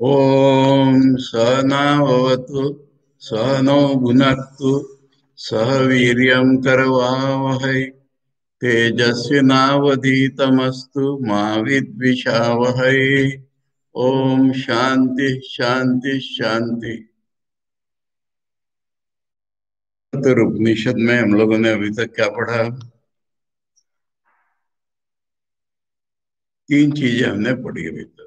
ओम सहनावतु सहनौ भुनक्तु सह वीर्यं करवावहै तेजस्विनावधीतमस्तु मा विद्विषावहै। ओम शांति शांति शांति। तो उपनिषद में हम लोगों ने अभी तक क्या पढ़ा? तीन चीजें हमने पढ़ी अभी तक।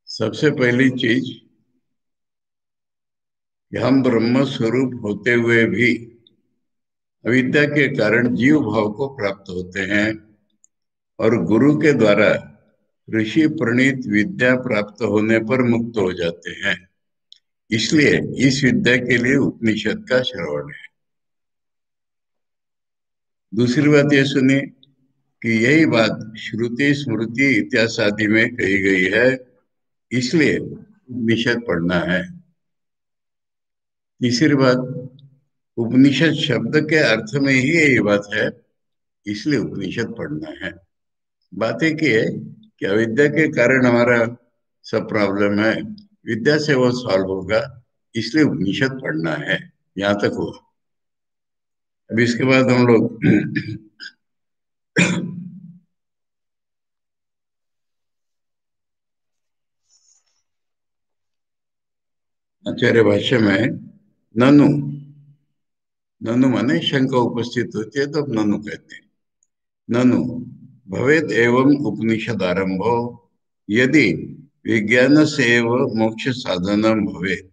सबसे पहली चीज कि हम ब्रह्म स्वरूप होते हुए भी अविद्या के कारण जीव भाव को प्राप्त होते हैं और गुरु के द्वारा ऋषि प्रणीत विद्या प्राप्त होने पर मुक्त हो जाते हैं। इसलिए इस विद्या के लिए उपनिषद का श्रवण है। दूसरी बात यह सुनिए कि यही बात श्रुति स्मृति इत्यादि आदि में कही गई है, इसलिए उपनिषद पढ़ना है। तीसरी बात, उपनिषद शब्द के अर्थ में ही यही बात है, इसलिए उपनिषद पढ़ना है। बात एक ही है कि अविद्या के कारण हमारा सब प्रॉब्लम है, विद्या से वो सॉल्व होगा, इसलिए उपनिषद पढ़ना है। यहाँ तक हुआ। अब इसके बाद हम लोग आचार्य भाष्य में ननु, ननु माने शंका उपस्थित होती है तो अब ननु कहते हैं। ननु भवेद एवं उपनिषद आरंभो यदि विज्ञान से एव मोक्ष साधनम भवेत।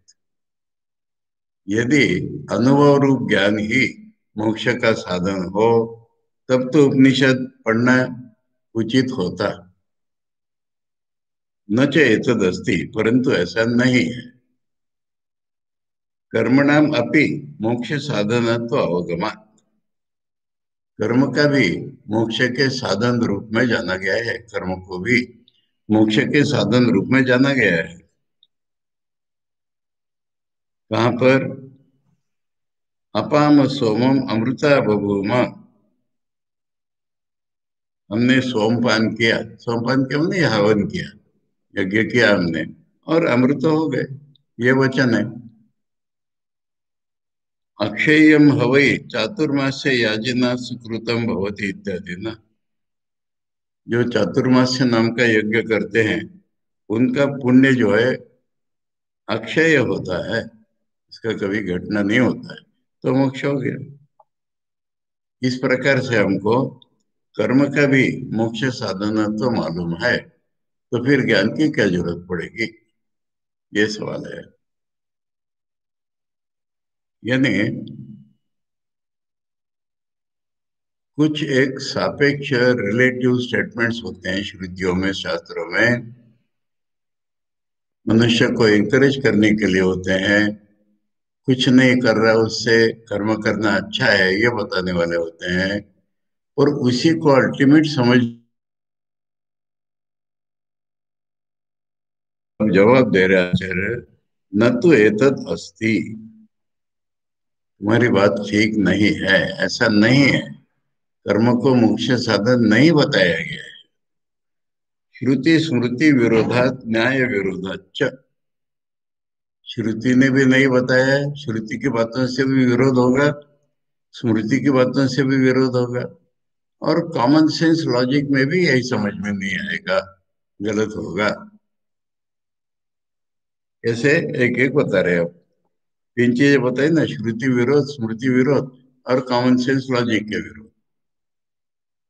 यदि अनुभव रूप ज्ञान ही मोक्ष का साधन हो तब तो उपनिषद पढ़ना उचित होता। न च एतदस्ति, परंतु ऐसा नहीं है। कर्मणाम अपि मोक्ष साधन तो अवगमा, कर्म का भी मोक्ष के साधन रूप में जाना गया है। कर्म को भी मोक्ष के साधन रूप में जाना गया है। कहाँ पर? अपाम सोमम अमृता बभूम, हमने सोमपान किया। सोमपान किया हमने हवन किया, यज्ञ किया हमने, और अमृत हो गए, ये वचन है। अक्षयम हवै चातुर्मास्य याजिना सुकृतम भवति इत्यादि ना। जो चातुर्मास्य नाम का यज्ञ करते हैं उनका पुण्य जो है अक्षय होता है, इसका कभी घटना नहीं होता है, तो मोक्ष हो गया। इस प्रकार से हमको कर्म का भी मोक्ष साधन तो मालूम है, तो फिर ज्ञान की क्या जरूरत पड़ेगी, ये सवाल है। यानी कुछ एक सापेक्ष रिलेटिव स्टेटमेंट्स होते हैं श्रुतियों में, शास्त्रों में, मनुष्य को एंकरेज करने के लिए होते हैं। कुछ नहीं कर रहा उससे कर्म करना अच्छा है ये बताने वाले होते हैं, और उसी को अल्टीमेट समझ जवाब दे रहे आचार्य, न तो एतद अस्ति, तुम्हारी बात ठीक नहीं है, ऐसा नहीं है। कर्म को मुख्य साधन नहीं बताया गया है। श्रुति स्मृति विरोधात न्याय विरोधाच, श्रुति ने भी नहीं बताया है, श्रुति की बातों से भी विरोध होगा, स्मृति की बातों से भी विरोध होगा, और कॉमन सेंस लॉजिक में भी यही समझ में नहीं आएगा, गलत होगा। ऐसे एक एक बता रहे हो। तीन चीजें बताई ना, श्रुति विरोध, स्मृति विरोध और कॉमन सेंस लॉजिक के विरोध।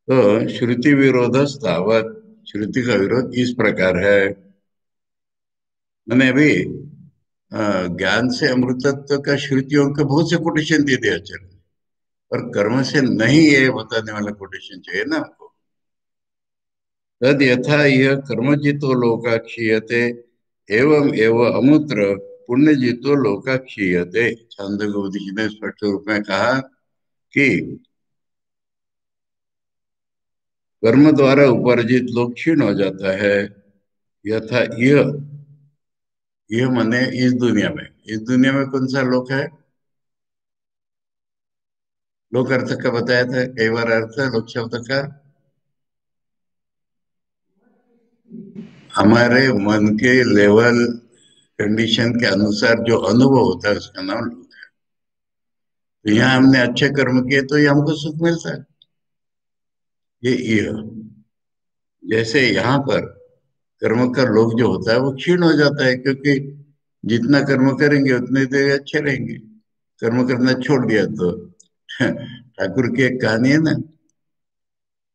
तो श्रुति विरोध स्थावत, श्रुति का विरोध इस प्रकार है। मैंने अभी ज्ञान से अमृतत्व का श्रुतियों के बहुत से कोटेशन दे दिया चल, पर कर्म से नहीं ये बताने वाला कोटेशन चाहिए ना हमको। तद यथा यह कर्मजितो लोका क्षीयते एवं एवं अमूत्र पुण्यजितो लोका क्षीयते। छांदोग्य उपनिषद ने स्पष्ट रूप में कहा कि कर्म द्वारा उपार्जित लोक क्षीण हो जाता है। यथा यह माने इस दुनिया में, इस दुनिया में कौन सा लोक है? लोक अर्थ का बताया था कई बार, अर्थ लोक शब्द का हमारे मन के लेवल कंडीशन के अनुसार जो अनुभव होता है उसका नाम लोक है। तो यहाँ हमने अच्छे कर्म किए तो ये हमको सुख मिलता है। ये जैसे यहाँ पर कर्म का लोग जो होता है वो क्षीण हो जाता है, क्योंकि जितना कर्म करेंगे उतने देर अच्छे रहेंगे। कर्म करना छोड़ दिया तो ठाकुर की एक कहानी है ना,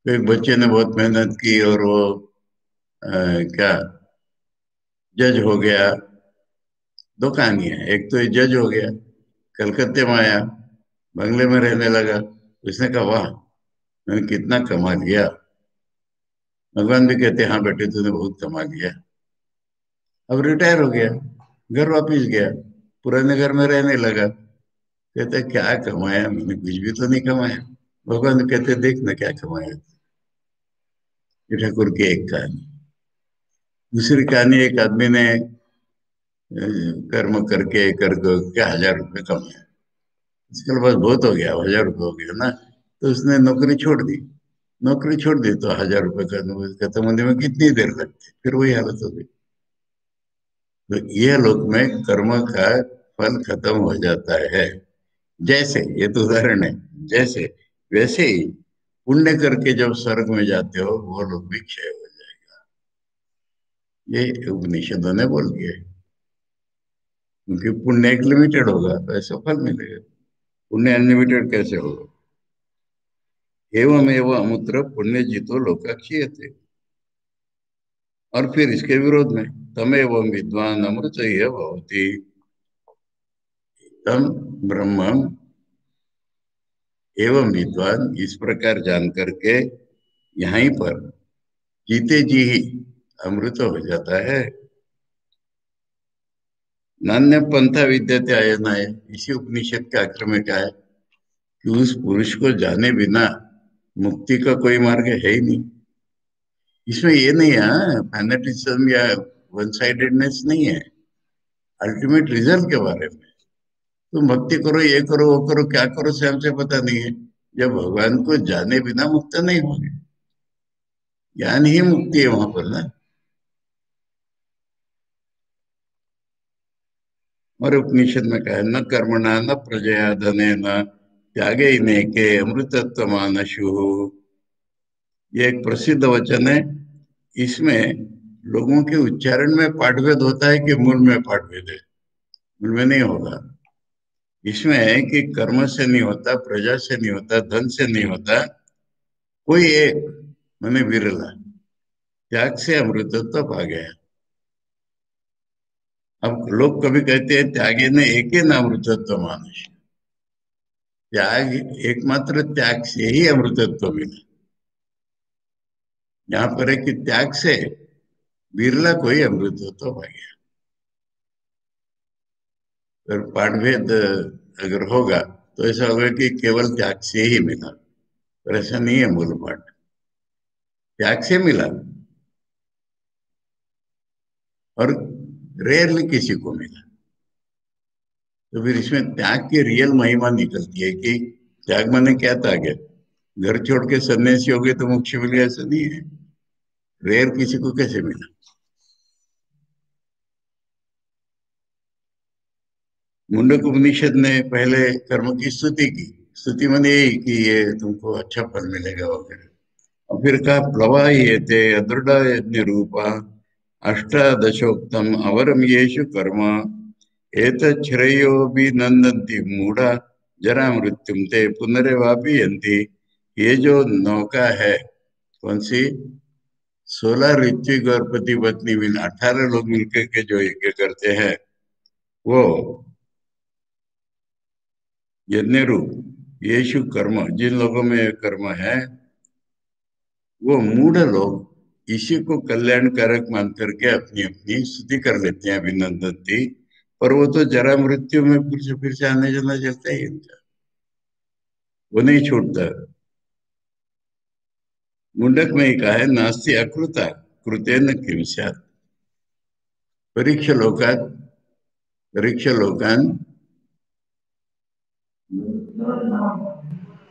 एक बच्चे ने बहुत मेहनत की और वो क्या जज हो गया। दो कहानी है, एक तो ये जज हो गया, कलकत्ते में आया, बंगले में रहने लगा। उसने कहा वाह, मैंने कितना कमा लिया। भगवान भी कहते हाँ बेटे तूने बहुत कमा लिया। अब रिटायर हो गया, घर वापिस गया, पुराने घर में रहने लगा। कहते क्या कमाया, मैंने कुछ भी तो नहीं कमाया। भगवान कहते देख ना क्या कमाया। ये ठाकुर की एक कहानी। दूसरी कहानी, एक आदमी ने कर्म करके कर के 1,000 रुपये कमाए। उसके पास बहुत हो गया, 1,000 रुपये हो गया ना, तो उसने नौकरी छोड़ दी। नौकरी छोड़ दी तो 1,000 रुपये का खत्म होने में कितनी देर लगती, फिर वही हालत हो गई। तो यह लोक में कर्म का फल खत्म हो जाता है। जैसे ये तो उदाहरण है, जैसे वैसे ही पुण्य करके जब स्वर्ग में जाते हो वो लोग भी क्षय हो जाएगा। ये उपनिषदों ने बोल दिया है। क्योंकि पुण्य एक लिमिटेड होगा तो ऐसा फल मिलेगा, पुण्य अनलिमिटेड कैसे होगा। एवं एवं अमुत्र पुण्य जितो लोकाक्षीयते। और फिर इसके विरोध में तमेव विद्वान अमृत यह भवति। तम ब्रह्म एवं विद्वान, इस प्रकार जान करके यहीं पर जीते जी ही अमृत हो जाता है। नान्य पंथा विद्यते अयनाय, इसी उपनिषद के आखिर में क्या है कि उस पुरुष को जाने बिना मुक्ति का कोई मार्ग है ही नहीं। इसमें ये नहीं है फैनेटिज्म या वन साइडेडनेस नहीं है, अल्टीमेट रिजल्ट के बारे में। तुम भक्ति करो, ये करो वो करो, क्या करो से हमसे पता नहीं है, जब भगवान को जाने बिना मुक्त नहीं होंगे। ज्ञान ही मुक्ति है वहां पर ना। और उपनिषद में कहा है न कर्मणा न प्रजया धने न त्यागे के अमृतत्व मानशु। ये एक प्रसिद्ध वचन है। इसमें लोगों के उच्चारण में पाठभेद होता है कि मूल में पाठभेद है। मूल में नहीं होगा। इसमें है कि कर्म से नहीं होता, प्रजा से नहीं होता, धन से नहीं होता, कोई एक मैंने विरला त्याग से अमृतत्व पा गया। अब लोग कभी कहते हैं त्यागे ने एक ही ना अमृतत्व मानुष। त्याग, एकमात्र त्याग से ही अमृतत्व मिला। यहाँ पर है कि त्याग से बिरला कोई अमृतत्व पा गया। अगर पाठभेद अगर होगा तो ऐसा होगा कि केवल त्याग से ही मिला, पर ऐसा नहीं है। मूल पाठ त्याग से मिला और रेयरली किसी को मिला। तो फिर इसमें त्याग की रियल महिमा निकलती है कि त्याग माने क्या त्याग है। घर छोड़ के सन्यासी हो गए तो मोक्ष मिल गया, ऐसा नहीं है। रेयर किसी को कैसे मिला। मुंडक उपनिषद ने पहले कर्म की स्तुति की। स्तुति माने यही कि ये तुमको अच्छा फल मिलेगा वगैरह। और फिर कहा प्लवायेते अदृढ़ यज्ञ रूपा अष्टादशोक्तम अवरम येषु कर्म एतच्छ्रेयो नंदन्ति मूढ़ा जरा मृत्युम ते पुनरेवापि यन्ति। ये जो नौका है कौन सी, 16 ऋत्विक और पति पत्नी मिल 18 लोग मिलकर के जो यज्ञ करते हैं वो यज्ञ रूप येषु कर्म, जिन लोगों में कर्म है वो मूढ़ लोग इसी को कल्याणकारक मान करके अपनी अपनी स्तुति कर लेते हैं अभिनंदती। पर वो तो जरा मृत्यु में फिर से आने जाना चलता है इनका, वो नहीं छूटता। मुंडक में ही कहा है नास्ति अकृता कृतेन किम स्यात्। परीक्ष लोकात, परीक्ष लोकान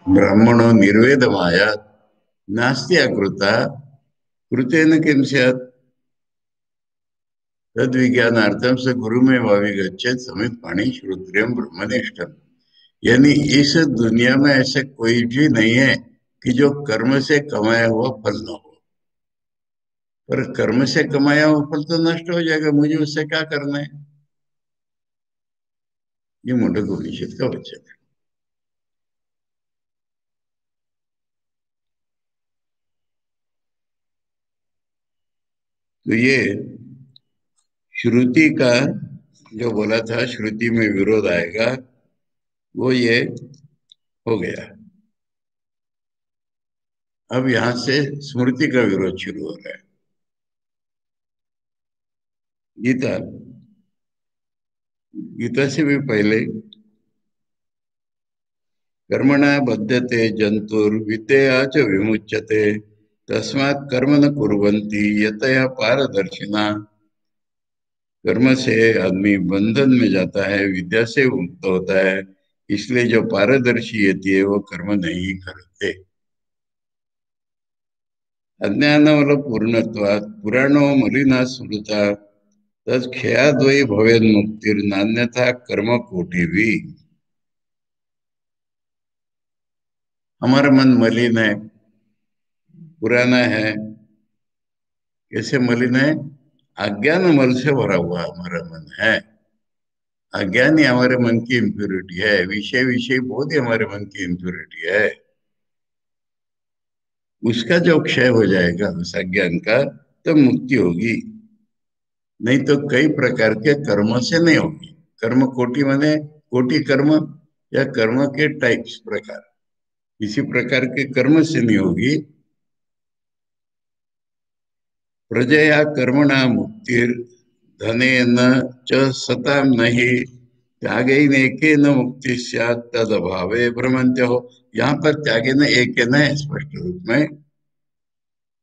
ब्राह्मणो निर्वेद माया नास्ति अकृता कृतेन किम स्यात्। तद विज्ञानार्थम से गुरु में वाविगच्छेद समित पाणी श्रोत्रियम ब्रह्मनिष्ठम। यानी इस दुनिया में ऐसे कोई भी नहीं है कि जो कर्म से कमाया हुआ फल न हो। पर कर्म से कमाया हुआ फल तो नष्ट हो जाएगा, मुझे उससे क्या करना है। ये मुंडक उपनिषद का वचन है। तो ये श्रुति का जो बोला था श्रुति में विरोध आएगा, वो ये हो गया। अब यहां से स्मृति का विरोध शुरू हो रहा है। गीता, गीता से भी पहले कर्मणा बध्यते जंतुर्विद्यया च विमुच्यते तस्मात् कर्म न कुर्वन्ति यतया पारदर्शिना। कर्म से आदमी बंधन में जाता है, विद्या से मुक्त होता है, इसलिए जो पारदर्शी यति है वो कर्म नहीं करते। अज्ञानवल पूर्णत्वात् पुराणो मलिना स्मृता तत्क्षयाद्वै भवेन्मुक्तिर्नान्यथा कर्म कोटि भी। हमारा मन मलिन है, पुराना है। कैसे मलिन है? अज्ञान मल से भरा हुआ हमारा मन है। अज्ञान ही हमारे मन की इम्प्योरिटी है, विषय विषय बहुत ही हमारे मन की इम्प्योरिटी है। उसका जो क्षय हो जाएगा उस अज्ञान का, तब मुक्ति होगी। नहीं तो कई प्रकार के कर्मों से नहीं होगी। कर्म कोटि माने कोटि कर्म, या कर्म के टाइप्स प्रकार, किसी प्रकार के कर्म से नहीं होगी। प्रजया कर्मणा मुक्तिर धनेन च सताम नहीं त्यागे न एके न मुक्ति स्यात् तद अभावे भ्रमंत्य हो। यहाँ पर त्यागे न एक न है स्पष्ट रूप में,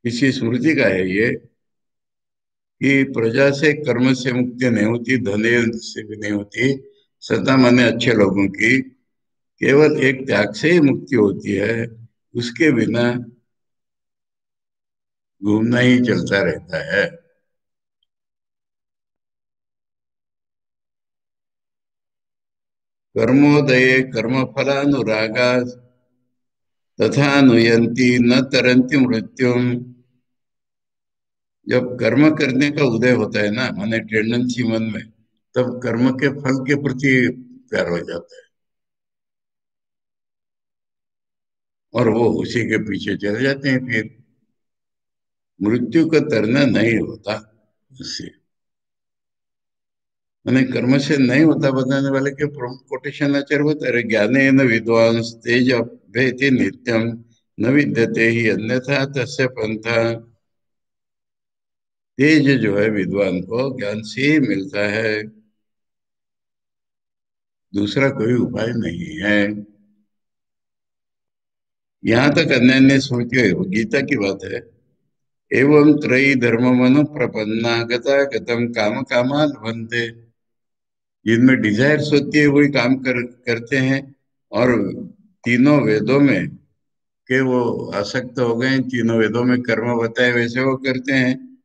किसी स्मृति का है ये, कि प्रजा से कर्म से मुक्ति नहीं होती, धने से भी नहीं होती, सता माने अच्छे लोगों की। केवल एक त्याग से ही मुक्ति होती है, उसके बिना घूमना ही चलता रहता है। कर्मोदये कर्म फलानुरागा तथा नुयंती न तरंती मृत्युम। जब कर्म करने का उदय होता है ना, माने टेंडेंसी मन में, तब कर्म के फल के प्रति प्यार हो जाता है और वो उसी के पीछे चले जाते हैं। फिर मृत्यु का तरना नहीं होता उससे, माने कर्म से नहीं होता। बताने वाले के प्रमुख कोटेशन आचार्य बता रहे, ज्ञाने न विद्वांस तेज अभ्यति नित्यम न विद्यते ही अन्यथा तस्य पंथा। तेज जो है विद्वान को ज्ञान से ही मिलता है, दूसरा कोई उपाय नहीं है। यहाँ तक अन्य अन्य स्मृति है, वो गीता की बात है। एवं त्रयी धर्म मनु प्रपन्ना गता गतम काम कामान बनते। जिनमें डिजायर्स होती है वही काम करते हैं, और तीनों वेदों में के वो आसक्त हो गए, तीनों वेदों में कर्म बताए वैसे वो करते हैं,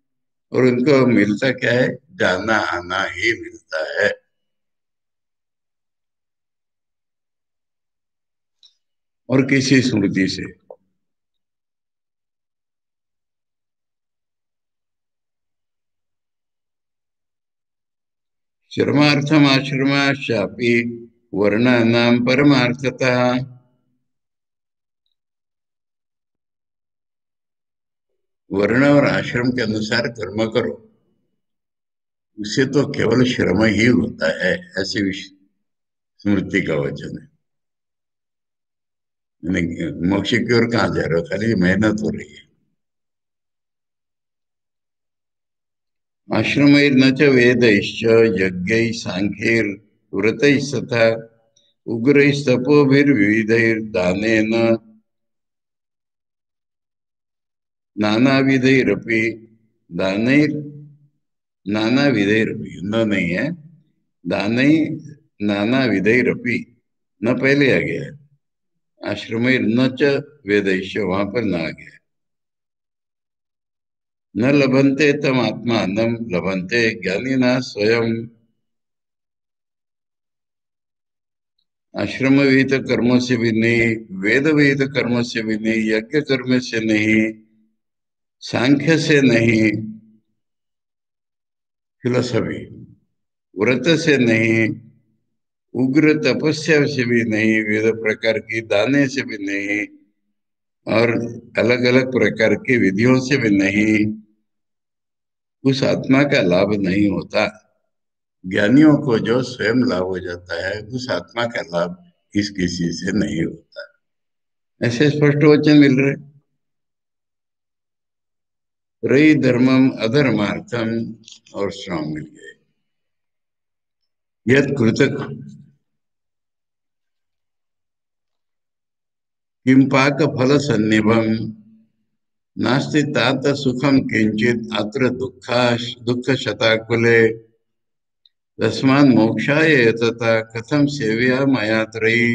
और उनको मिलता क्या है? जाना आना ही मिलता है। और किसी स्मृति से श्रमार्थम आश्रमाशापि वर्णानां परमार्थतः। वर्ण और आश्रम के अनुसार कर्म करो, उससे तो केवल श्रम ही होता है, ऐसी स्मृति का वचन है। यानी मोक्ष की ओर कहाँ जा रहे हो, खाली मेहनत हो रही है। आश्रमैर्न च वेदैश्च यज्ञैः सांख्यैर्व्रतैस्तथा उग्रैस्तपोभिर्विविधैर्दानेन नानाविधैरपि दानैर् नानाविधैरपि न नहीं है, दानै नानाविधैरपि, न पहले आ गया है। आश्रमैर्न च वेदैश्च वहां पर ना आ गया। न लभन्ते तम आत्मानं लभन्ते ज्ञानिना स्वयं। आश्रम विहित कर्मों से भी नहीं, वेद विहित कर्मों से भी नहीं, यज्ञ कर्म से नहीं, सांख्य से नहीं, फिलोसफी, व्रत से नहीं, उग्र तपस्या से भी नहीं, वेद प्रकार की दाने से भी नहीं, और अलग अलग प्रकार की विधियों से भी नहीं, उस आत्मा का लाभ नहीं होता। ज्ञानियों को जो स्वयं लाभ हो जाता है, उस आत्मा का लाभ इस किसी से नहीं होता। ऐसे स्पष्ट वचन मिल रहे। रई धर्मम अधर्मार्थम, और श्रम मिल गए। यद कृतक किम पाक फल सन्निभम नास्ति तात सुखम किंचित अत्र दुख शताकुले तस्मान् मोक्षाय यतता कथम सेव्या मया त्रयी।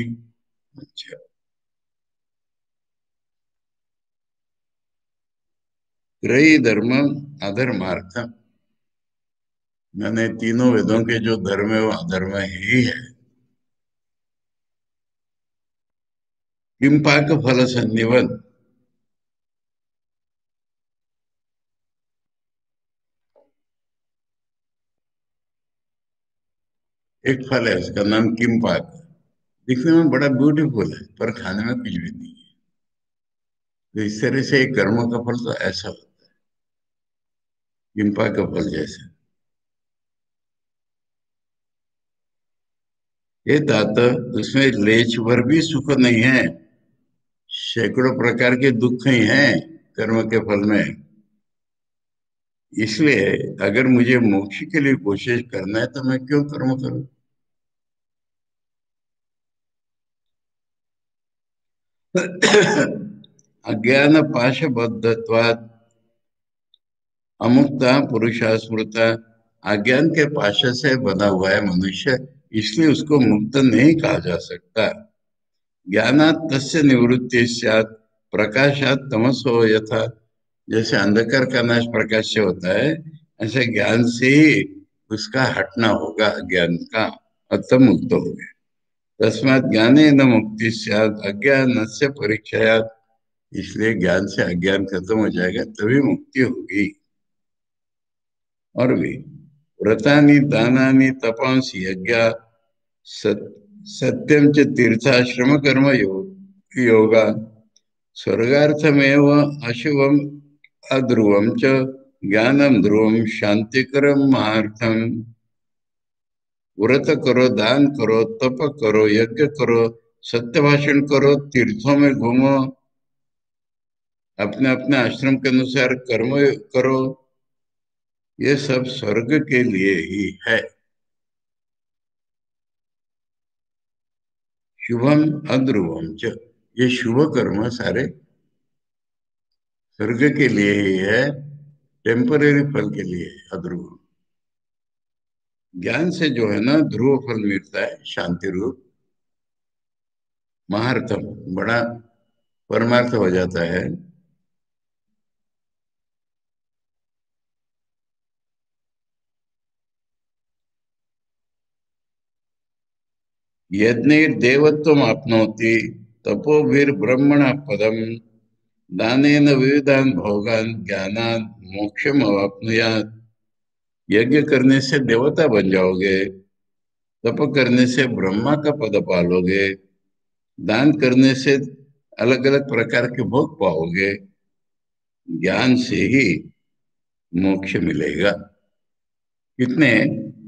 अच्छा, त्रयी धर्मम अधर्मार्थम, मैंने तीनों वेदों के जो धर्म है वो अधर्म ही है। किम पाक फल सन्निबंध, एक फल है उसका नाम किम पाक। दिखने में बड़ा ब्यूटीफुल है पर खाने में कुछ भी नहीं है। तो इस तरह से एक कर्मों का फल तो ऐसा होता है, किम पाक का फल जैसा। ये तात, उसमें लेच भर भी सुख नहीं है, सैकड़ों प्रकार के दुख ही हैं कर्म के फल में। इसलिए अगर मुझे मोक्ष के लिए कोशिश करना है तो मैं क्यों कर्म करूं। अज्ञान पाशबद्धत्वात् अमुक्ता पुरुषा स्मृता, अज्ञान के पाश से बना हुआ है मनुष्य, इसलिए उसको मुक्त नहीं कहा जा सकता। ज्ञानात् तस्य निवृत्ति स्यात् प्रकाशात् तमसो यथा, जैसे अंधकार का नाश प्रकाश से होता है, ऐसे ज्ञान से ही उसका हटना होगा, ज्ञान का अतः मुक्त हो गए। तस्मात् ज्ञाने न मुक्ति स्यात् अज्ञानस्य परिक्षयात्, इसलिए ज्ञान से अज्ञान खत्म हो जाएगा तभी मुक्ति होगी। और भी व्रतानि दानानि तपांसि यज्ञ सत्यम च तीर्थाश्रम कर्म योगा स्वर्गार्थमेव अशुभम अध्रुवम च ज्ञानम ध्रुवम शांतिकरम महार्थम। व्रत करो, दान करो, तप करो, यज्ञ करो, सत्य भाषण करो, तीर्थों में घूमो, अपने अपने आश्रम के अनुसार कर्म करो, ये सब स्वर्ग के लिए ही है। शुभम अध्रुवम च, ये शुभ कर्म सारे स्वर्ग के लिए ही है, टेम्परेरी फल के लिए है अध्रुव। ज्ञान से जो है ना ध्रुव फल मिलता है, शांति रूप महार्थम, बड़ा परमार्थ हो जाता है। यज्ञैर्देवत्वम् आपनोति तपोभिर्ब्रह्मणः पदम् दानेन विविधान भोगान ज्ञानान मोक्षम अवाप्नुयात्। यज्ञ करने से देवता बन जाओगे, तप करने से ब्रह्मा का पद पालोगे, दान करने से अलग अलग प्रकार के भोग पाओगे, ज्ञान से ही मोक्ष मिलेगा। कितने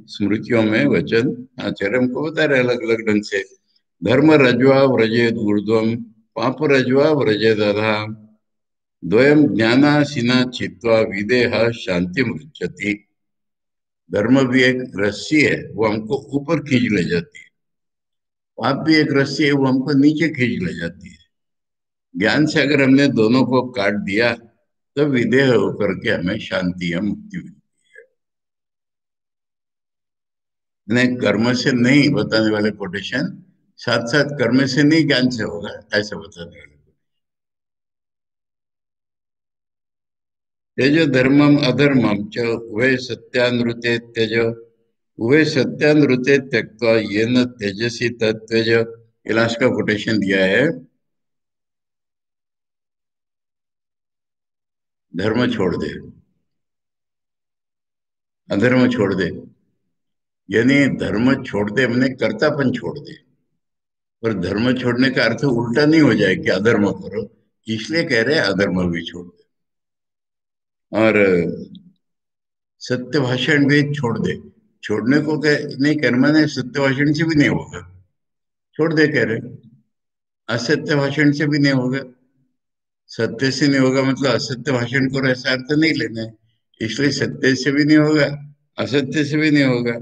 स्मृतियों में वचन आचार्य हमको बता रहे अलग अलग ढंग से। धर्म रज्वा व्रजेद ऊर्ध्वम पाप रज्वा व्रजेद अधः द्वयम ज्ञानासीना चित्वा विदेह शांति मृच्छति। धर्म भी एक रस्सी है, वो हमको ऊपर खींच ले जाती है। पाप भी एक रस्सी है, वो हमको नीचे खींच ले जाती है। ज्ञान से अगर हमने दोनों को काट दिया तो विदेह होकर के हमें शांति या मुक्ति मिलती है। नहीं, कर्म से नहीं बताने वाले कोटेशन, साथ साथ कर्म से नहीं ज्ञान से होगा ऐसा बताने वाले। तेज धर्मम अधर्मम च उभय सत्यानृते त्यज उभय सत्यानृते त्यक्त्वा येन तेजसी तत्त्यज। ये लास्ट का कोटेशन दिया है। धर्म छोड़ दे, अधर्म छोड़ दे, यानी धर्म छोड़ दे मैंने कर्तापन छोड़ दे। पर धर्म छोड़ने का अर्थ उल्टा नहीं हो जाए कि अधर्म करो, इसलिए कह रहे हैं अधर्म भी छोड़ दे। और सत्य भाषण भी छोड़ दे। छोड़ने को नहीं करना है, सत्य भाषण से भी नहीं होगा, छोड़ दे कह रहे। असत्य भाषण से भी नहीं होगा, सत्य से नहीं होगा मतलब असत्य भाषण को ऐसा अर्थ नहीं लेना है। इसलिए सत्य से भी नहीं होगा, असत्य से भी नहीं होगा।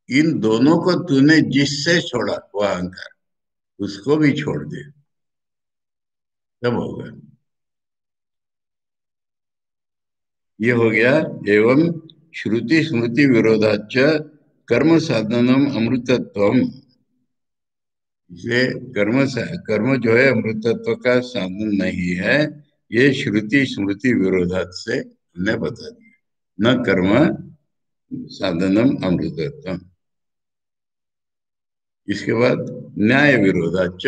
इन दोनों को तूने जिससे छोड़ा वो अहंकार, उसको भी छोड़ दे, तब होगा। ये हो गया। एवं श्रुति स्मृति विरोधाच कर्म साधनम अमृतत्वम। इसलिए कर्म जो है अमृतत्व का साधन नहीं है। ये श्रुति स्मृति विरोधात से हमने बता दिया। न कर्म साधनम अमृतत्वम। इसके बाद न्याय विरोधाच।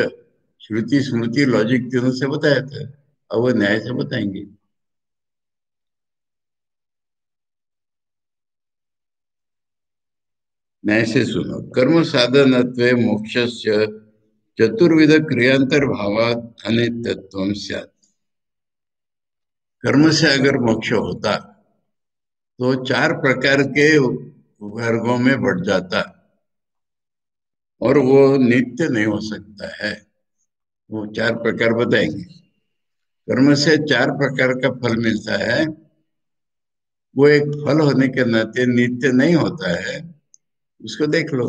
श्रुति स्मृति लॉजिक तीनों से बताया था, अब वो न्याय से बताएंगे। न्याय से सुनो। कर्म साधनत्वे मोक्षस्य चतुर्विध क्रियांतर भावात अनित्यत्वम स्यात्। कर्म से अगर मोक्ष होता तो चार प्रकार के वर्गों में बढ़ जाता और वो नित्य नहीं हो सकता है। वो चार प्रकार बताएंगे। कर्म से चार प्रकार का फल मिलता है, वो एक फल होने के नाते नित्य नहीं होता है। उसको देख लो।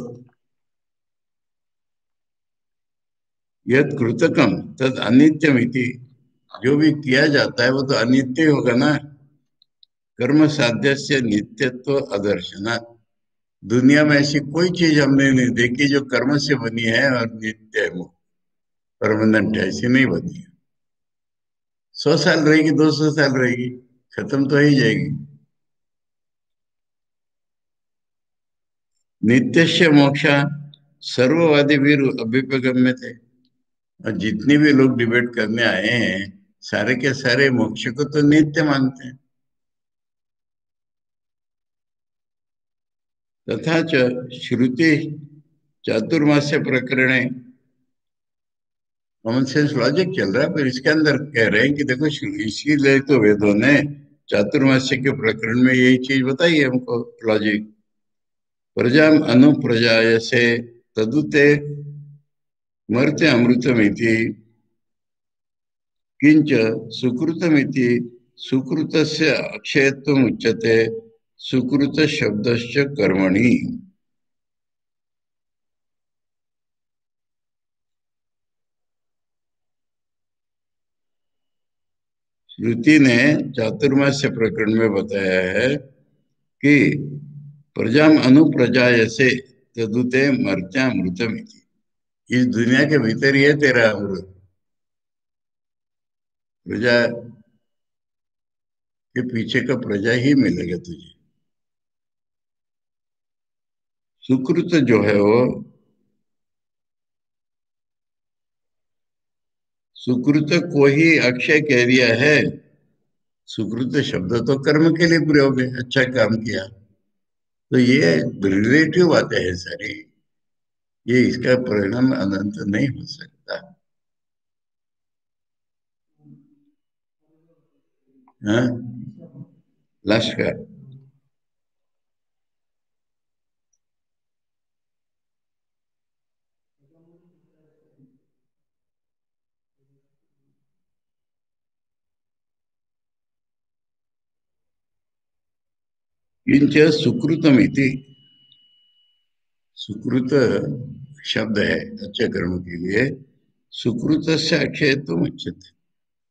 यद कृतकम तद अनित्यमिति। जो भी किया जाता है वो तो अनित्य ही होगा ना। कर्म साध्य से नित्यत्व अदर्शना। दुनिया में ऐसी कोई चीज हमने नहीं देखी जो कर्म से बनी है और नित्य है, वो परमानेंट है, ऐसी नहीं बनी है। 100 साल रहेगी, 200 साल रहेगी, खत्म तो ही जाएगी। नित्यस्य मोक्षा सर्ववादी भी अभ्युपगम्य थे। और जितने भी लोग डिबेट करने आए हैं सारे के सारे मोक्ष को तो नित्य मानते हैं। तथा च श्रुति चातुर्मास्य प्रकरण कॉमन सेंस लॉजिक चल रहा है, पर इसके अंदर कह रहे हैं कि देखो इसीलिए तो वेदों ने चातुर्मास्य के प्रकरण में यही चीज बताई है हमको लॉजिक। प्रजा अनुप्रजाय से तदुते मर्त्य अमृतमिति किंच सुकृतमिति सुकृतस्य अक्षयत्वम उच्यते सुकृत शब्दस्य कर्मणि। श्रुति ने चातुर्मास्य प्रकरण में बताया है कि प्रजा अनुप्रजाय से तदुते मर्त्या अमृतमिति। इस दुनिया के भीतर ही है तेरा अमृत। प्रजा के पीछे का प्रजा ही मिलेगा तुझे। सुकृत जो है वो, सुकृत को ही अक्षय कह दिया है। सुकृत शब्द तो कर्म के लिए प्रयोग है, अच्छा काम किया। तो ये रिलेटिव बातें हैं सारी। ये इसका परिणाम अनंत नहीं हो सकता। हाँ, लास्ट का। किंच सुकृतमिति। सुकृत शब्द है अच्छे कर्म के लिए। सुकृत से अक्षय तो उच्चते।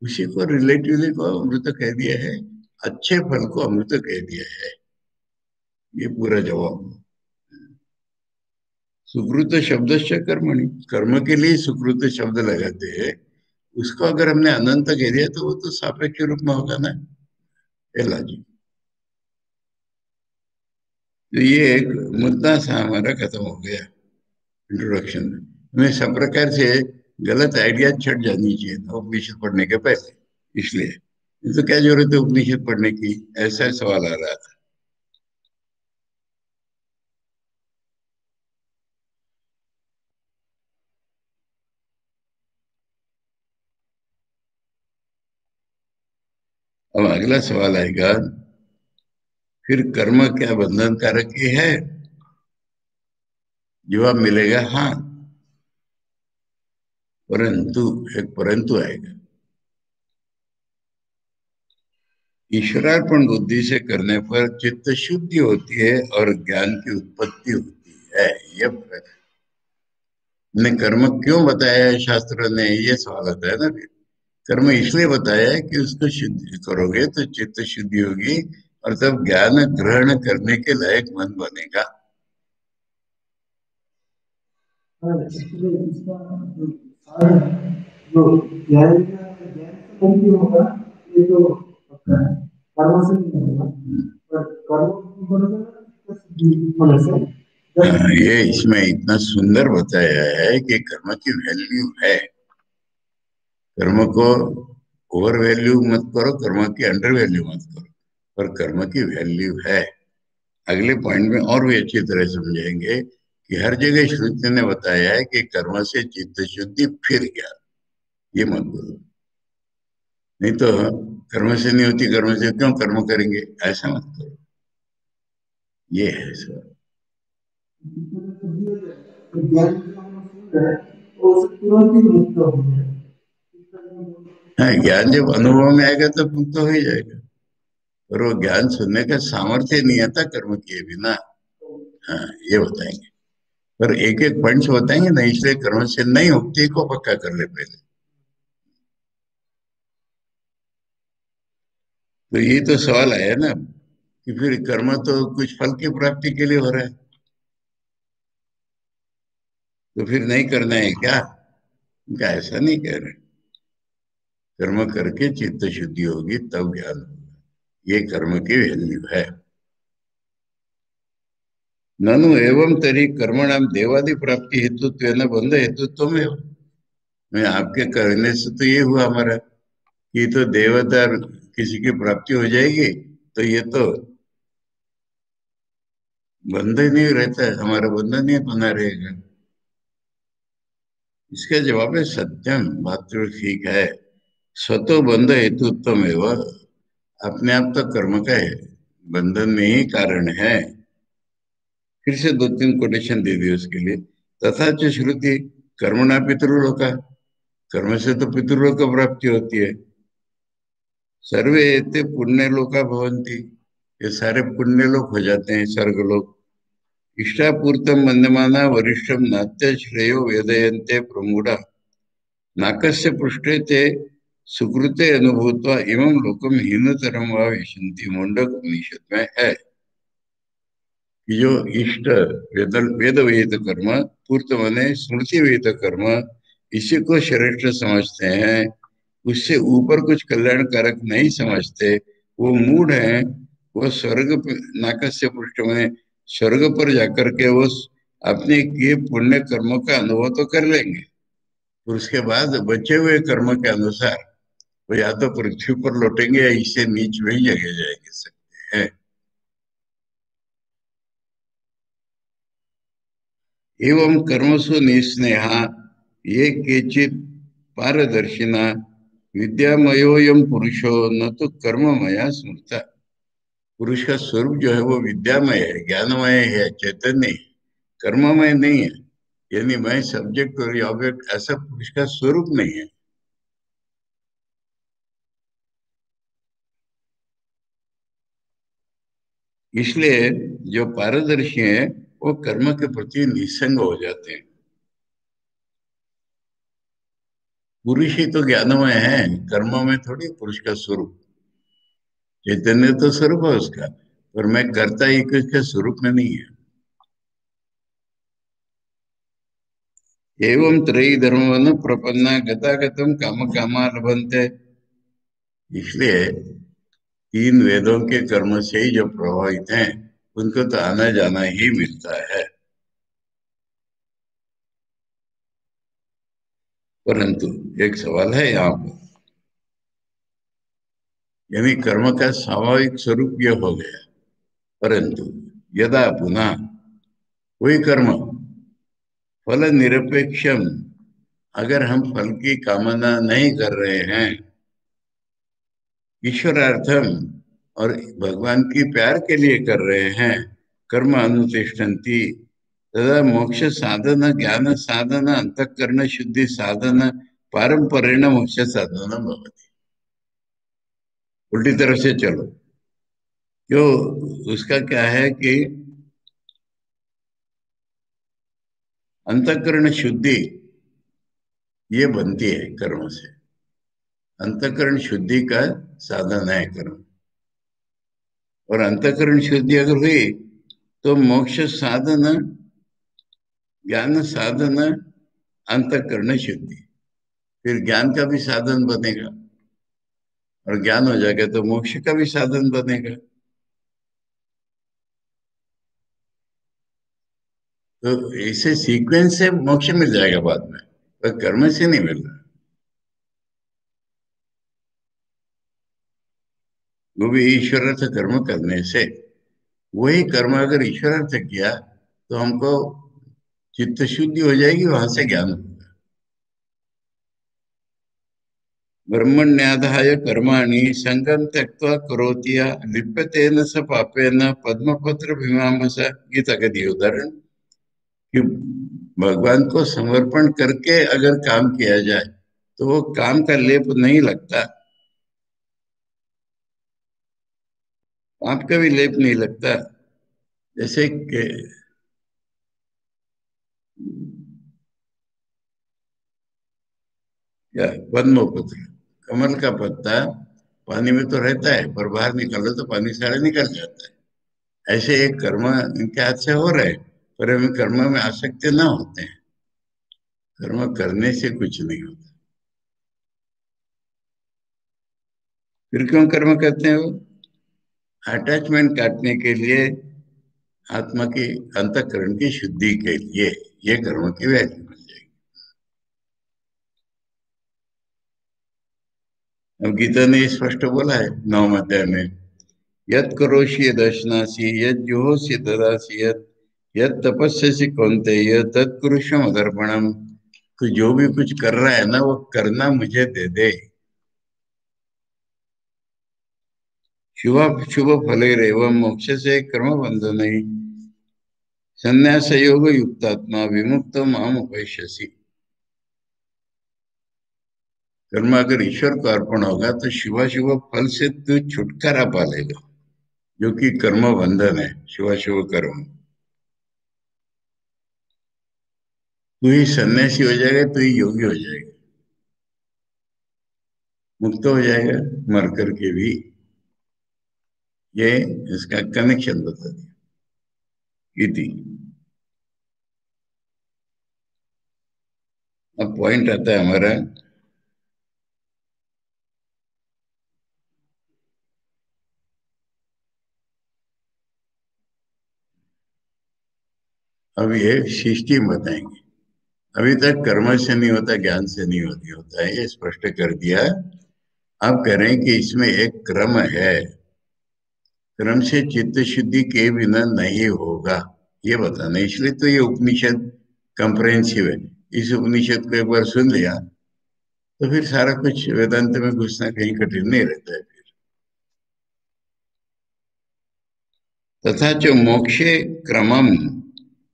उसी को रिलेटिवली को अमृत कह दिया है, अच्छे फल को अमृत कह दिया है। ये पूरा जवाब। सुकृत शब्द से कर्मणि, कर्म के लिए सुकृत शब्द लगाते हैं। उसको अगर हमने अनंत कह दिया तो वो तो सापेक्ष रूप में होगा ना। एला जी। तो ये एक मुद्दा सा हमारा खत्म हो गया इंट्रोडक्शन में। हमें सब प्रकार से गलत आइडिया छट जानी चाहिए था उपनिषद पढ़ने के पहले, इसलिए ये तो क्या जरूरत है उपनिषद पढ़ने की, ऐसा सवाल आ रहा था। अब अगला सवाल आएगा, फिर कर्म क्या बंधन कारक ही है? जवाब मिलेगा हाँ, परंतु, एक परंतु आएगा। ईश्वरार्पण बुद्धि से करने पर चित्त शुद्धि होती है और ज्ञान की उत्पत्ति होती है। यह फर्क है। ने कर्म क्यों बताया है शास्त्र ने, ये सवाल आता है ना फिर। कर्म इसलिए बताया है कि उसको शुद्ध करोगे तो चित्त शुद्धि होगी, और तब ज्ञान ग्रहण करने के लायक मन बनेगा। हाँ, इसलिए इसका जो सार है, जो ज्ञान ज्ञान से नहीं होगा, ये तो पक्का है, कर्म से नहीं होगा। पर कर्म की वजह से होने से हाँ, ये इसमें इतना सुंदर बताया है कि कर्म की वैल्यू है। कर्म को ओवर वैल्यू मत करो, कर्म की अंडर वैल्यू मत करो, पर कर्म की वैल्यू है। अगले पॉइंट में और भी अच्छी तरह समझेंगे कि हर जगह श्रुति ने बताया है कि कर्म से चित्त शुद्धि फिर ज्ञान। ये मत बोलो, नहीं तो कर्म से नहीं होती, कर्म से क्यों कर्म करेंगे, ऐसा मत करो। ये है सर। हाँ, ज्ञान जब अनुभव में आएगा तो मुक्त हो ही जाएगा, पर वो ज्ञान सुनने का सामर्थ्य नहीं आता कर्म किए बिना। हाँ, ये बताएंगे, पर एक एक पॉइंट से बताएंगे ना, इसलिए कर्म से नहीं मुक्ति को पक्का कर ले पहले। तो ये तो सवाल आया ना कि फिर कर्म तो कुछ फल की प्राप्ति के लिए हो रहा है, तो फिर नहीं करना है क्या? उनका ऐसा नहीं कह रहे। कर्म करके चित्त शुद्धि होगी तब ज्ञान होगा, ये कर्म की वैल्यू है। ननु एवं तरी कर्मणाम देवादि प्राप्ति हेतुत्व न बंध हेतुत्व में मैं आपके करने से तो ये हुआ हमारा कि तो देवता किसी की प्राप्ति हो जाएगी, तो ये तो बंधन नहीं रहता है, हमारा बंधन नहीं बना रहेगा। इसका जवाब है सत्यम, बात तो ठीक है। स्वतो बंध हेतुत्व में वह अपने आप तो कर्म का है, बंधन में ही कारण है। फिर से दो तीन कोटेशन दे दिए उसके लिए। तथा च श्रुति कर्मणा पितृलोका, कर्म से तो पितृलोक का प्राप्ति होती है। सर्वे एते पुण्य लोका भवंती, ये सारे पुण्य लोक हो जाते हैं, स्वर्ग लोक। इष्टापूर्तम मन्यमाना वरिष्ठम नात्य श्रेयो वेदयन्ते प्रमूढ़ा नाकस्य पृष्ठे ते सुकृते अनुभूत्वा इमं लोकम हीनतरम वा विशन्ति, मुंडक उपनिषद में है कि जो इष्ट वेद वेद वेद कर्म, पूर्त माने स्मृति वेद कर्म, इसी को श्रेष्ठ समझते हैं, उससे ऊपर कुछ कल्याणकारक नहीं समझते, वो मूढ़ हैं। वो नाकस्य पृष्ठ में स्वर्ग पर जाकर के वो अपने किए पुण्य कर्मों का अनुभव तो कर लेंगे, फिर उसके बाद बचे हुए कर्म के अनुसार वो या तो पृथ्वी पर लौटेंगे या इससे नीच में ही जगह जाएंगे सकते हैं। एवं कर्मसु निस्नेहा ये केचित पारदर्शिना विद्यामयोयम पुरुषो न तो कर्ममया स्मृता। पुरुष का स्वरूप जो है वो विद्यामय है, ज्ञानमय है, चैतन्य है, कर्ममय नहीं है। यानी मैं सब्जेक्ट और ऑब्जेक्ट ऐसा पुरुष का स्वरूप नहीं है। इसलिए जो पारदर्शी है वो कर्म के प्रति निसंग हो जाते हैं। पुरुष ही तो ज्ञानमय है, कर्म में थोड़ी पुरुष का स्वरूप। चैतन्य तो स्वरूप है उसका, पर मैं करता ही उसके स्वरूप में नहीं है। एवं त्रयी धर्म प्रपन्ना गतागतम काम कामा लभन्ते, इसलिए तीन वेदों के कर्म से ही जो प्रभावित हैं उनको तो आना जाना ही मिलता है। परंतु एक सवाल है यहाँ पर, यानी कर्म का स्वाभाविक स्वरूप यह हो गया, परंतु यदा पुनः वही कर्म फल निरपेक्षम, अगर हम फल की कामना नहीं कर रहे हैं, ईश्वरार्थम, और भगवान की प्यार के लिए कर रहे हैं, कर्म अनुतिष्ठन्ति, तदा मोक्ष साधन ज्ञान साधन अंतःकरण शुद्धि साधन पारंपरेण मोक्ष साधन भवति। उल्टी तरफ से चलो, क्यों? उसका क्या है कि अंतःकरण शुद्धि ये बनती है कर्म से। अंतःकरण शुद्धि का साधन है कर्म, और अंतःकरण शुद्धि अगर हुई तो मोक्ष साधन ज्ञान साधन अंतःकरण शुद्धि, फिर ज्ञान का भी साधन बनेगा, और ज्ञान हो जाएगा तो मोक्ष का भी साधन बनेगा। तो ऐसे सीक्वेंस से मोक्ष मिल जाएगा बाद में, पर कर्म से नहीं मिल रहा। वो भी ईश्वरार्थ कर्म करने से, वही कर्म अगर ईश्वरार्थ किया तो हमको चित्त शुद्धि हो जाएगी, वहां से ज्ञान होगा। ब्रह्मण्याधाय कर्माणि संगम त्यक्त्वा करोति या लिप्यतेन स पापेन पद्मपत्र भीमांबसा। गीता का दिए उदाहरण कि भगवान को समर्पण करके अगर काम किया जाए तो वो काम का लेप नहीं लगता, पाप का भी लेप नहीं लगता। जैसे कि क्या, पद्मपत्र, कमल का पत्ता पानी में तो रहता है, पर बाहर निकालो तो पानी सारा निकल जाता है। ऐसे एक कर्म इनके हाथ से हो रहे, पर हमें कर्म में आसक्ति ना होते हैं। कर्म करने से कुछ नहीं होता। फिर क्यों कर्म करते हैं? वो अटैचमेंट काटने के लिए, आत्मा की अंतःकरण की शुद्धि के लिए, ये कर्म की वैल्यू बन जाएगी। अब गीता ने स्पष्ट बोला है 9वें अध्याय में, यत् करोषि यदश्नासि यत् जुहोषि ददासि यत् तपस्यसि कौन्तेय तत् कुरुष्व मदर्पणम। तो जो भी कुछ कर रहा है ना, वो करना मुझे दे दे। शुभ शुभ फलेरेवं मोक्ष से कर्म बंधन नहीं, संन्यास योग युक्तात्मा विमुक्त माम उपैष्यसि। कर्म अगर ईश्वर को अर्पण होगा तो शुभ शुभ फल से तू छुटकारा पा लेगा, जो कि कर्म बंधन है। शुभ शुभ कर्म, तू ही सन्यासी हो जाएगा, तू ही योगी हो जाएगा, मुक्त हो जाएगा मर करके भी। ये इसका कनेक्शन बता दिया। इति। अब पॉइंट आता है हमारा, अब ये सिस्टम बताएंगे। अभी तक कर्म से नहीं होता, ज्ञान से नहीं होता है, ये स्पष्ट कर दिया। अब कह रहे हैं कि इसमें एक क्रम है, क्रम से चित्त शुद्धि के बिना नहीं होगा, ये बताना। इसलिए तो ये उपनिषद कंप्रहेंसिव है। इस उपनिषद को एक बार सुन लिया तो फिर सारा कुछ वेदांत में घुसना कहीं कठिन नहीं रहता है। तथा च मोक्षे क्रमम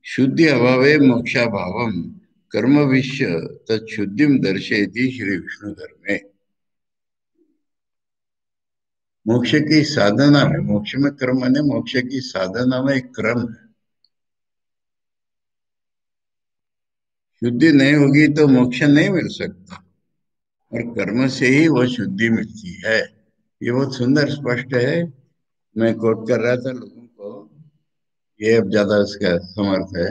शुद्धि अभावे मोक्षाभावम कर्म विश्य तत्शुद्धिम दर्शयति श्री विष्णु धर्मे। मोक्ष की साधना में, मोक्ष में कर्म माने मोक्ष की साधना में एक क्रम है। शुद्धि नहीं होगी तो मोक्ष नहीं मिल सकता, और कर्म से ही वो शुद्धि मिलती है। ये बहुत सुंदर स्पष्ट है। मैं कोट कर रहा था लोगों को, ये अब ज्यादा इसका समर्थ है।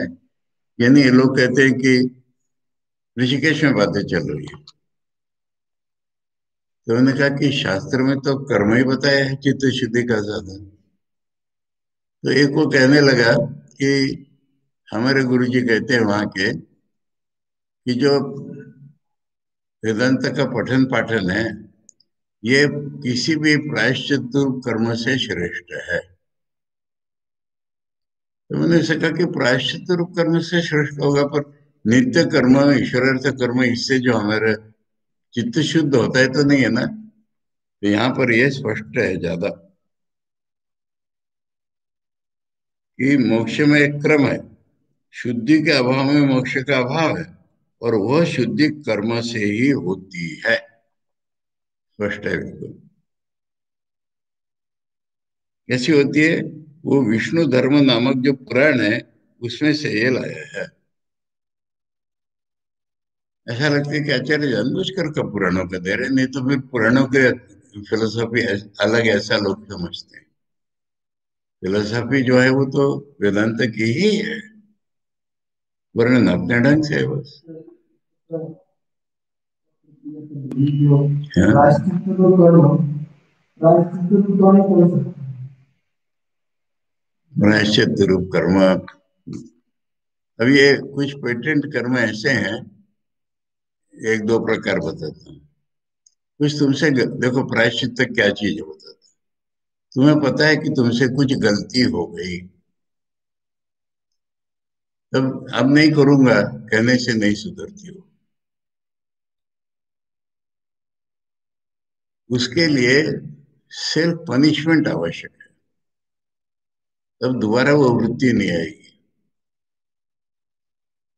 यानी ये लोग कहते हैं कि ऋषिकेश में बातें चल रही है, तो उन्होंने कहा कि शास्त्र में तो कर्म ही बताया है चित्त शुद्धि का साधन। तो एक वो कहने लगा कि हमारे गुरु जी कहते हैं वहां के कि जो वेदांत का पठन पाठन है ये किसी भी प्रायश्चित कर्म से श्रेष्ठ है। तो मैंने ऐसा कहा कि प्रायश्चित रूप कर्म से श्रेष्ठ होगा, पर नित्य कर्म ईश्वरार्थ कर्म इससे जो हमारा चित्त शुद्ध होता है तो नहीं है ना। तो यहाँ पर यह स्पष्ट है ज्यादा कि मोक्ष में एक क्रम है, शुद्धि के अभाव में मोक्ष का अभाव है, और वह शुद्धि कर्म से ही होती है। स्पष्ट है बिल्कुल। कैसी होती है? वो विष्णु धर्म नामक जो पुराण है उसमें से ये लाया है। ऐसा लगता है कि आचार्य जानबूझकर का पुराणों का दे रहे, नहीं तो फिर पुराणों के फिलोसॉफी अलग है, ऐसा लोग समझते हैं। फिलोसॉफी जो है वो तो वेदांत की ही है, वर्णन अपने ढंग से है बस। हाँ, प्रायश्चित रूप कर्म। अब ये कुछ पेटेंट कर्म ऐसे हैं, एक दो प्रकार बताता हूँ। कुछ तुमसे देखो प्रायश्चित क्या चीज है बताता हूँ। तुम्हें पता है कि तुमसे कुछ गलती हो गई, तब अब नहीं करूंगा कहने से नहीं सुधरती हो। उसके लिए सेल्फ पनिशमेंट आवश्यक है, तब दोबारा वो वृत्ति नहीं आएगी।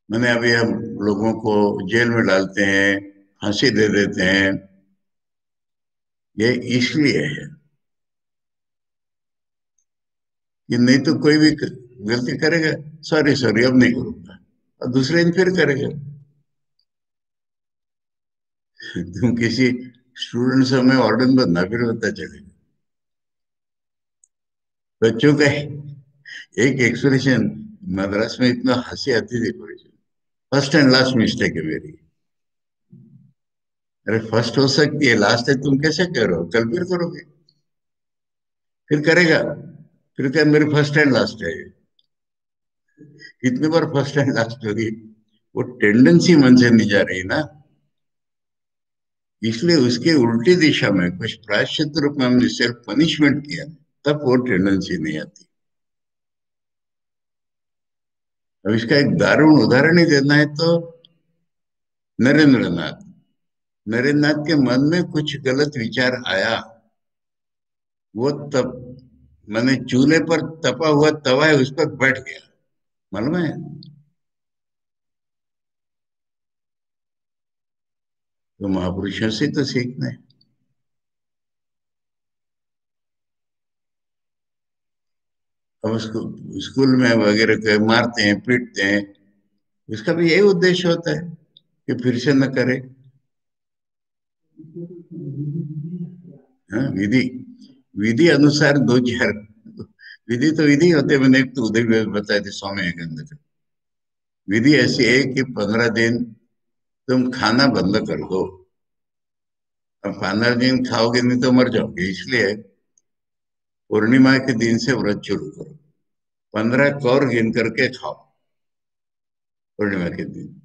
मैंने अभी हम लोगों को जेल में डालते हैं, फांसी दे देते हैं, ये इसलिए है कि नहीं तो कोई भी गलती करेगा, सॉरी सॉरी अब नहीं करूंगा, और दूसरे दिन फिर करेगा। तुम किसी स्टूडेंट से हमें वार्डन बनना, फिर पता चलेगा। बच्चों का एक एक्सप्रेशन, मद्रास में इतना हंसी आती थी, फर्स्ट एंड लास्ट मिस्टेक है मेरी। अरे फर्स्ट हो सकती है, लास्ट है तुम कैसे करो, कल फिर करोगे, फिर करेगा, फिर क्या मेरी फर्स्ट एंड लास्ट है। कितनी बार फर्स्ट एंड लास्ट होगी, वो टेंडेंसी मन से नहीं जा रही ना। इसलिए उसके उल्टी दिशा में कुछ प्रायश्चित रूप में हमने सेल्फ पनिशमेंट किया, तब वो टेंडेंसी नहीं आती। अब इसका एक दारुण उदाहरण ही देना है तो नरेंद्र नाथ, नरेंद्र नाथ के मन में कुछ गलत विचार आया, वो तब मैंने चूल्हे पर तपा हुआ तवा है उस पर बैठ गया, मालूम है। तो महापुरुषों से तो सीखना है। अब उसको स्कूल में वगैरह मारते हैं पीटते हैं, उसका भी यही उद्देश्य होता है कि फिर से न करे। हाँ, विधि विधि अनुसार दो चार विधि तो विधि होते हैं। मैंने एक तो उदय में बताए थे स्वामी विवेकानंद का। विधि ऐसी है कि 15 दिन तुम खाना बंद कर दो। अब 15 दिन खाओगे नहीं तो मर जाओगे, इसलिए पूर्णिमा के दिन से व्रत शुरू करो, 15 कौर गिन करके खाओ पूर्णिमा के दिन,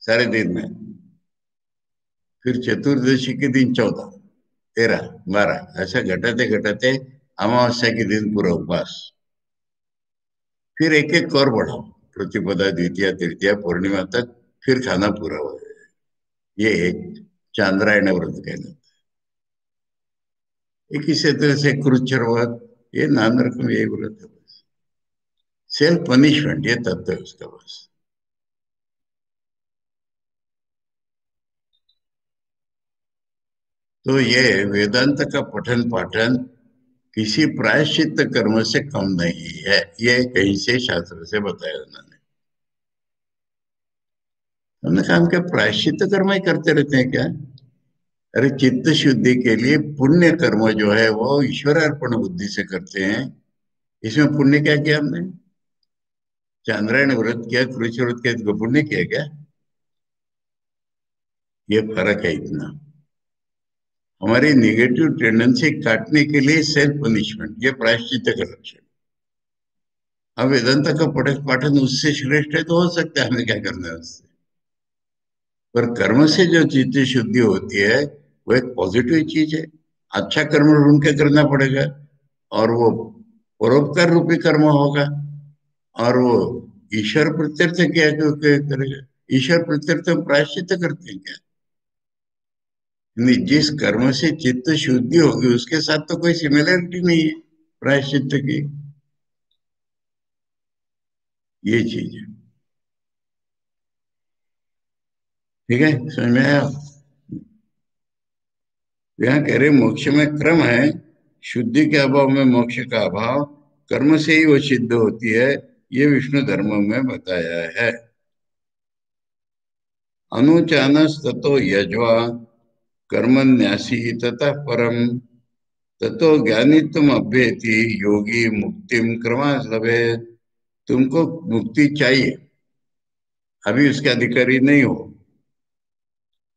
सारे दिन में। फिर चतुर्दशी के दिन 14, 13, 12, ऐसा घटाते घटाते अमावस्या के दिन पूरा उपवास। फिर एक एक कौर बढ़ाओ, प्रतिपदा द्वितीया तृतीया पूर्णिमा तक, फिर खाना पूरा हो जाए। ये एक चांद्रायण व्रत कहलाता है। एक इसी तरह से कुरुक्षर व्रत, ये नाना रकम यही व्रत है बस। सेल्फ पनिशमेंट ये तत्व है उसका बस। तो ये वेदांत का पठन पाठन किसी प्रायश्चित कर्म से कम नहीं है, ये कहीं से शास्त्र से बताया उन्होंने। हमने कहा हम क्या प्रायश्चित कर्म ही करते रहते हैं क्या? अरे चित्त शुद्धि के लिए पुण्य कर्म जो है वो ईश्वर अर्पण बुद्धि से करते हैं। इसमें पुण्य क्या किया हमने? चांद्रायण व्रत किया, कुरुक्ष व्रत किया, तो पुण्य किया क्या? ये फर्क है इतना। हमारी नेगेटिव टेंडेंसी काटने के लिए सेल्फ पनिशमेंट, ये प्रायश्चित का लक्षण। अब वेदांत का पठन पाठन उससे श्रेष्ठ है तो हो सकता है, हमें क्या करना है उससे। पर कर्म से जो चित्त शुद्धि होती है वो एक पॉजिटिव चीज है। अच्छा कर्म ढूंढ के करना पड़ेगा, और वो परोपकार रूपी कर्म होगा, और वो ईश्वर प्रत्यर्थ क्या करेगा। ईश्वर प्रत्यर्थ हम प्रायश्चित करते हैं क्या? नहीं, जिस कर्म से चित्त शुद्धि होगी उसके साथ तो कोई सिमिलरिटी नहीं है प्रायश्चित की। ये चीज है। ठीक है, समझ में आया? यहाँ कह रहे मोक्ष में क्रम है, शुद्धि के अभाव में मोक्ष का अभाव, कर्म से ही वो सिद्ध होती है, ये विष्णु धर्म में बताया है। अनुचानस ततो यज्वा कर्मन्यासी ततः परम, ततो ज्ञानी तुम अभ्येति योगी मुक्तिम क्रमात् लभेत। तुमको मुक्ति चाहिए, अभी उसके अधिकारी नहीं हो,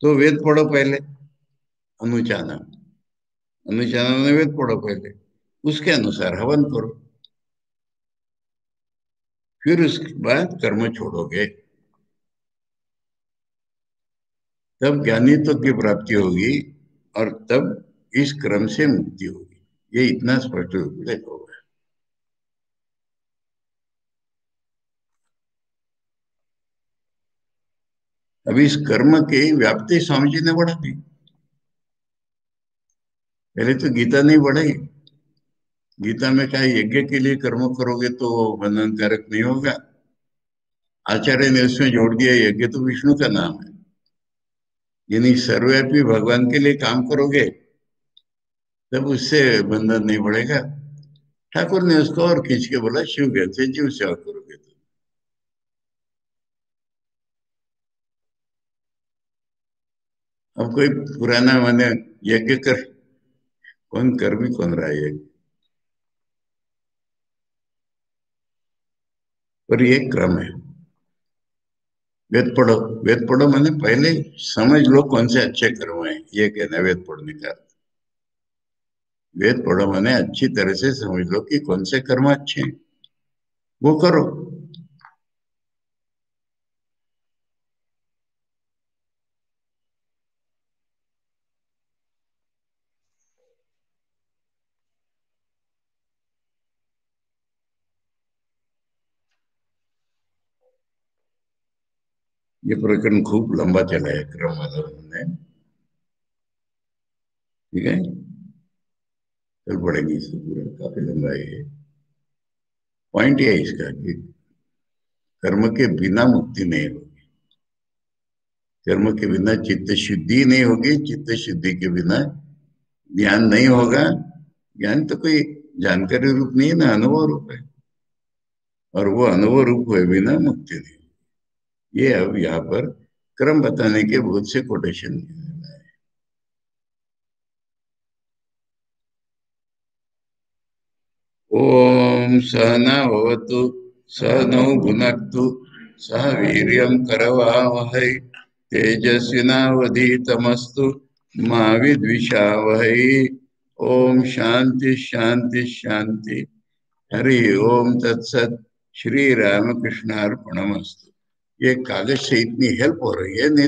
तो वेद पढ़ो पहले। अनुचाना, अनुचाना ने वेद पढ़ो पहले, उसके अनुसार हवन करो, फिर उसके बाद कर्म छोड़ोगे, तब ज्ञानित्व की प्राप्ति होगी, और तब इस क्रम से मुक्ति होगी। ये इतना स्पष्ट उल्लेख होगा। अब इस कर्म की व्याप्ति स्वामी जी ने बढ़ा दी। पहले तो गीता नहीं बढ़ाई। गीता में कहा यज्ञ के लिए कर्म करोगे तो बंधनकारक नहीं होगा। आचार्य ने उसमें जोड़ दिया यज्ञ तो विष्णु का नाम है, यानी सर्वव्यापी भगवान के लिए काम करोगे तब उससे बंधन नहीं बढ़ेगा। ठाकुर ने उसको और खींच के बोला शिव ज्ञान से जीव सेवा करोगे तो। अब कोई पुराना माने यज्ञ कर, कौन कर भी कौन रहा है यज्ञ। पर ये क्रम है। वेद पढ़ो, वेद पढ़ो मैंने पहले समझ लो कौन से अच्छे कर्म है, ये कहना है वेद पढ़ने का। वेद पढ़ो मैंने अच्छी तरह से समझ लो कि कौन से कर्म अच्छे हैं, वो करो। ये प्रकरण खूब लंबा चला है क्रम वाला उन्होंने। ठीक है, कल पढ़ेंगे इसको पूरा, काफी लंबा है ये। पॉइंट ये है इसका कि कर्म के बिना मुक्ति नहीं होगी, कर्म के बिना चित्त शुद्धि नहीं होगी, चित्त शुद्धि के बिना ज्ञान नहीं होगा। ज्ञान तो कोई जानकारी रूप नहीं है ना, अनुभव रूप है, और वो अनुभव रूप हुए बिना मुक्ति नहीं। ये अब यहाँ पर क्रम बताने के बहुत से कोटेशन दिए हैं। ओम सहना भवतु, सहनौ भुनक्तु, सह वीर्यं करवावहै, तेजस्विनावधीतमस्तु मा विद्विषावहै। ओम शांति शांति शांति। हरि ओम तत्सत। श्री रामकृष्णार्पणमस्तु। ये कागज से इतनी हेल्प हो रही है, नहीं